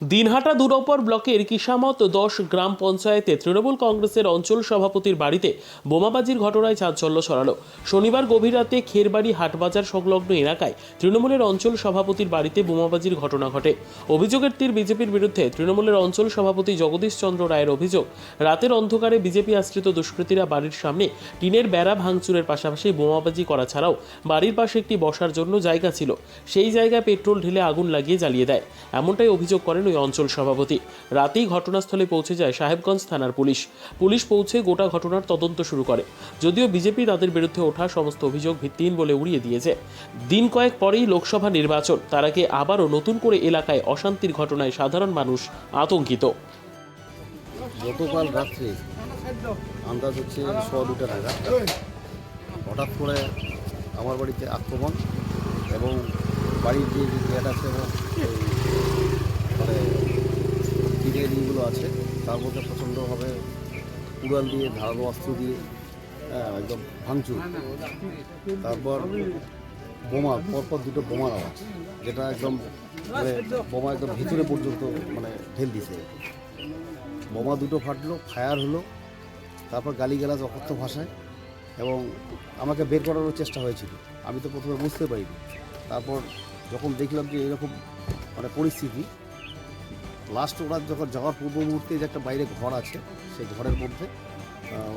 দিনহাটা ২ নম্বর ব্লকের কিসামত ১০ গ্রাম পঞ্চায়েতে তৃণমূল কংগ্রেসের অঞ্চল সভাপতির বাড়িতে বোমাবাজির ঘটনায় চাঞ্চল্য ছড়ালো। শনিবার গভীর রাতে খেরবাড়ি হাটবাজার সংলগ্ন এলাকায় তৃণমূলের অঞ্চল সভাপতির বাড়িতে বোমাবাজির ঘটনা ঘটে। অভিযোগের তীর বিজেপির বিরুদ্ধে। তৃণমূলের অঞ্চল সভাপতি জগদীশ চন্দ্র রায়ের অভিযোগ, রাতের অন্ধকারে বিজেপি আশ্রিত দুষ্কৃতীরা বাড়ির সামনে টিনের বেড়া ভাঙচুরের পাশাপাশি বোমাবাজি করা ছাড়াও বাড়ির পাশে একটি বসার জন্য জায়গা ছিল, সেই জায়গায় পেট্রোল ঢেলে আগুন লাগিয়ে জ্বালিয়ে দেয়, এমনটাই অভিযোগ করেন ওই অঞ্চল সভাপতি। রাতেই ঘটনাস্থলে পৌঁছে যায় সাহেবগঞ্জ থানার পুলিশ পৌঁছে গোটা ঘটনার তদন্ত শুরু করে। যদিও বিজেপি তাদের বিরুদ্ধে ওঠা সমস্ত অভিযোগ ভিত্তিহীন বলে উড়িয়ে দিয়েছে। দিন কয়েক পরেই লোকসভা নির্বাচন, তার আগে আবারও নতুন করে এলাকায় অশান্তির ঘটনায় সাধারণ মানুষ আতঙ্কিত। গতকাল রাত্রে আন্দাজ হচ্ছে 2:15 নাগাদ হঠাৎ করে আমার বাড়িতে আক্রমণ এবং বাড়ির যে গেট আছে এবং মানে টিনের আছে তার মধ্যে প্রচণ্ডভাবে উড়াল দিয়ে ধারালো অস্ত্র দিয়ে একদম ভাঙচুর। তারপর বোমা, পরপর দুটো বোমার আওয়াজ, যেটা একদম মানে বোমা একদম ভিতরে পর্যন্ত মানে ঢেল দিছে। বোমা দুটো ফাটলো, ফায়ার হলো, তারপর গালিগালাজ অকথ্য ভাষায় এবং আমাকে বের করারও চেষ্টা হয়েছিল। আমি তো প্রথমে বুঝতে পারিনি। তারপর যখন দেখলাম যে এরকম মানে পরিস্থিতি, লাস্ট ওরা যখন যাওয়ার পূর্ব মুহূর্তে যে একটা বাইরে ঘর আছে, সেই ঘরের মধ্যে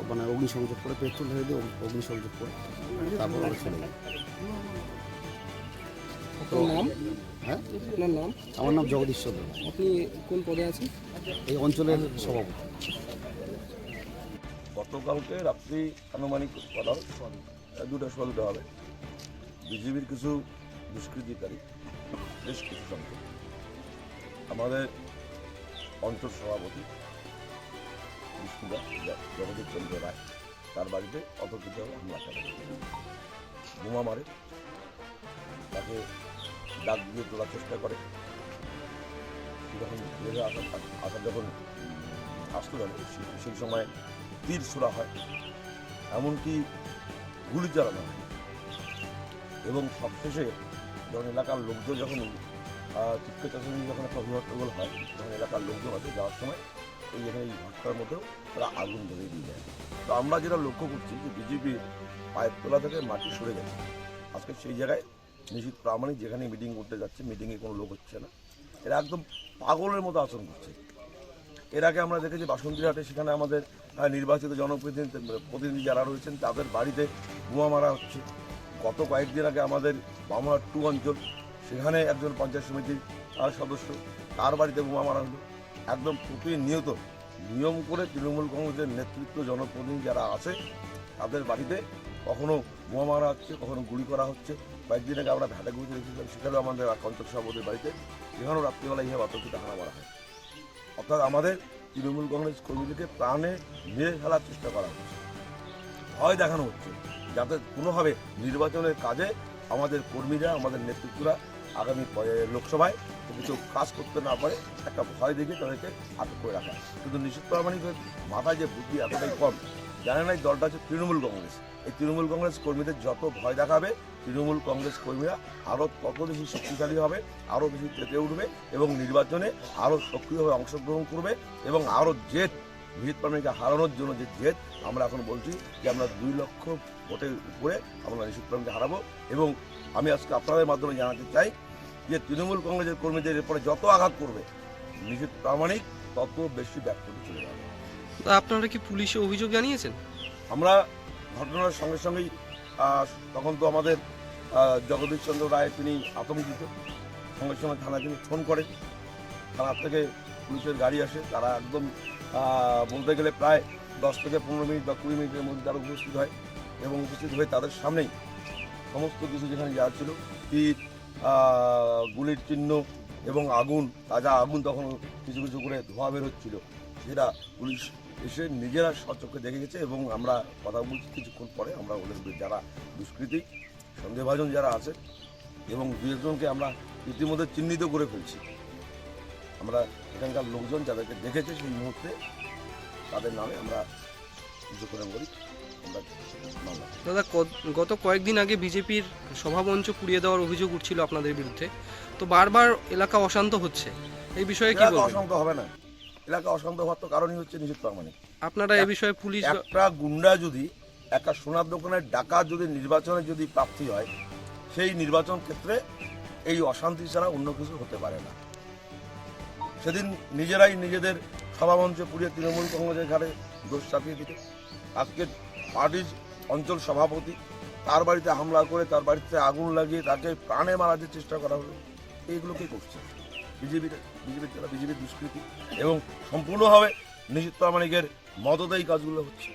মানে অগ্নিসংযোগ করে, পেট্রোল ঢেলে দিয়ে অগ্নিসংযোগ করে তারপর ওরা চলে যায়। হ্যাঁ, আপনার নাম? আমার নাম জগদীশ চন্দ্র। আপনি কোন পদে আছেন? এই অঞ্চলের সভাপতি। গতকালকে রাত্রি আনুমানিক বলা 2:15 হবে, বিজেপির কিছু দুষ্কৃতিকারী বেশ কিছু সংখ্যক আমাদের অঞ্চল সভাপতি জগদীশ চন্দ্র রায় তার বাড়িতে অতর্কিতভাবে হামলা করে, বোমা মারে, তাকে ডাক দিয়ে তোলার চেষ্টা করে। যখন আসার যখন আসতে যাবে সেই সময় তীর ছোড়া হয়, এমনকি গুলি চালানো হয় এবং সবশেষে যখন এলাকার লোকজন যখন চিৎকার চাচানি যখন একটা অভিহট্টগোল হয়, তখন এলাকার লোকজন আছে যাওয়ার সময় এই ভাস্করের মধ্যেও তারা আগুন ধরিয়ে দিয়ে যায়। তো আমরা যেটা লক্ষ্য করছি যে বিজেপির পায়ের তোলা থেকে মাটি সরে গেছে। আজকে সেই জায়গায় নিশ্চিত প্রামাণিক যেখানে মিটিং করতে যাচ্ছে, মিটিংয়ে কোনো লোক হচ্ছে না, এরা একদম পাগলের মতো আচরণ করছে। এর আগে আমরা দেখেছি বাসন্তীহাটে, সেখানে আমাদের নির্বাচিত জনপ্রতিনিধি যারা রয়েছেন তাদের বাড়িতে বোমা মারা হচ্ছে। গত কয়েকদিন আগে আমাদের বামহাট 2 অঞ্চল, সেখানে একজন পঞ্চায়েত সমিতির সদস্য, তার বাড়িতে বোমা মারা হলো। একদম প্রতিনিয়ত নিয়ম করে তৃণমূল কংগ্রেসের নেতৃত্ব জনপ্রতিনিধি যারা আছে তাদের বাড়িতে কখনো বোমা মারা হচ্ছে, কখনো গুলি করা হচ্ছে। কয়েকদিন আগে আমরা ভেটাগুড়িতে দেখেছিলাম, সেখানেও আমাদের অঞ্চল সভাপতির বাড়িতে, যেখানেও রাত্রিবেলা এইভাবে অতর্কিত হানা মারা হয়। অর্থাৎ আমাদের তৃণমূল কংগ্রেস কর্মীদেরকে প্রাণে মেরে ফেলার চেষ্টা করা হচ্ছে, ভয় দেখানো হচ্ছে, যাতে কোনোভাবে নির্বাচনের কাজে আমাদের কর্মীরা, আমাদের নেতৃত্বরা আগামী লোকসভায় কিছু কাজ করতে না পারে, একটা ভয় দেখে তাদেরকে আটক করে রাখা। কিন্তু নিশ্চিত প্রামাণিকের মাথায় যে বুদ্ধি এতটাই কম, জানে না এই দলটা হচ্ছে তৃণমূল কংগ্রেস। এই তৃণমূল কংগ্রেস কর্মীদের যত ভয় দেখাবে, তৃণমূল কংগ্রেস কর্মীরা আরও তত বেশি শক্তিশালী হবে, আরও বেশি চেপে উঠবে এবং নির্বাচনে আরও সক্রিয়ভাবে অংশগ্রহণ করবে এবং আরও জেদ, বিজিত প্রামাণিককে হারানোর জন্য যে জেদ, আমরা এখন বলছি যে আমরা 2 লক্ষ ভোটের উপরে আমরা নিশ্চিত প্রামাণিককে হারাবো। এবং আমি আজকে আপনাদের মাধ্যমে জানাতে চাই যে তৃণমূল কংগ্রেসের কর্মীদের এরপরে যত আঘাত করবে, নিশ্চিত প্রামাণিক তত বেশি ব্যর্থ চলে যাবে। আপনারা কি পুলিশে অভিযোগ জানিয়েছেন? আমরা ঘটনার সঙ্গে সঙ্গেই তখন তো আমাদের জগদীশ চন্দ্র রায় তিনি আতঙ্কিত, সঙ্গে সঙ্গে থানা তিনি ফোন করেন। থানার থেকে পুলিশের গাড়ি আসে, তারা একদম বলতে গেলে প্রায় 10 থেকে 15 মিনিট বা 20 মিনিটের মধ্যে তারা উপস্থিত হয় এবং উপস্থিত হয়ে তাদের সামনেই সমস্ত কিছু যেখানে যা ছিল, তীর, গুলির চিহ্ন এবং আগুন, তাজা আগুন, তখন কিছু কিছু করে ধোঁয়া বের হচ্ছিল, সেটা পুলিশ এসে নিজেরা সচক্ষে দেখে গেছে। এবং আমরা কথা বলছি কিছুক্ষণ পরে আমরা ওদের যারা দুষ্কৃতী সন্দেহভাজন যারা আছে এবং 2 একজনকে আমরা ইতিমধ্যে চিহ্নিত করে ফেলছি। আমরা এখানকার লোকজন যাদেরকে দেখেছে সেই মুহূর্তে তাদের নামে আমরা কিছু করে বলি। দাদা, গত কয়েকদিন আগে বিজেপির সভামঞ্চ পুড়িয়ে দেওয়ার অভিযোগ উঠছিল আপনাদের বিরুদ্ধে, তো বারবার এলাকা অশান্ত হচ্ছে, এই বিষয়ে কি এলাকা বলবেন? অশান্ত হবে না, এলাকা অশান্ত হওয়ার তো কারণই হচ্ছে নিষিদ্ধ প্রামাণিক। আপনারা এই বিষয়ে পুলিশ একটা গুন্ডা যদি একটা সোনার দোকানের ডাকাত যদি নির্বাচনে যদি প্রাপ্তি হয়, সেই নির্বাচন ক্ষেত্রে এই অশান্তি ছাড়া অন্য কিছু হতে পারে না। সেদিন নিজেরাই নিজেদের সভামঞ্চ পুড়িয়ে তৃণমূল কংগ্রেসের ঘাড়ে দোষ চাপিয়ে দিতে, আজকে পার্টির অঞ্চল সভাপতি তার বাড়িতে হামলা করে তার বাড়িতে আগুন লাগিয়ে তাকে প্রাণে মারার চেষ্টা করা হলো, এইগুলোকে করছে বিজেপির দুষ্কৃতি এবং সম্পূর্ণভাবে নিষিদ্ধ প্রামাণিকের মদতে এই কাজগুলো হচ্ছে।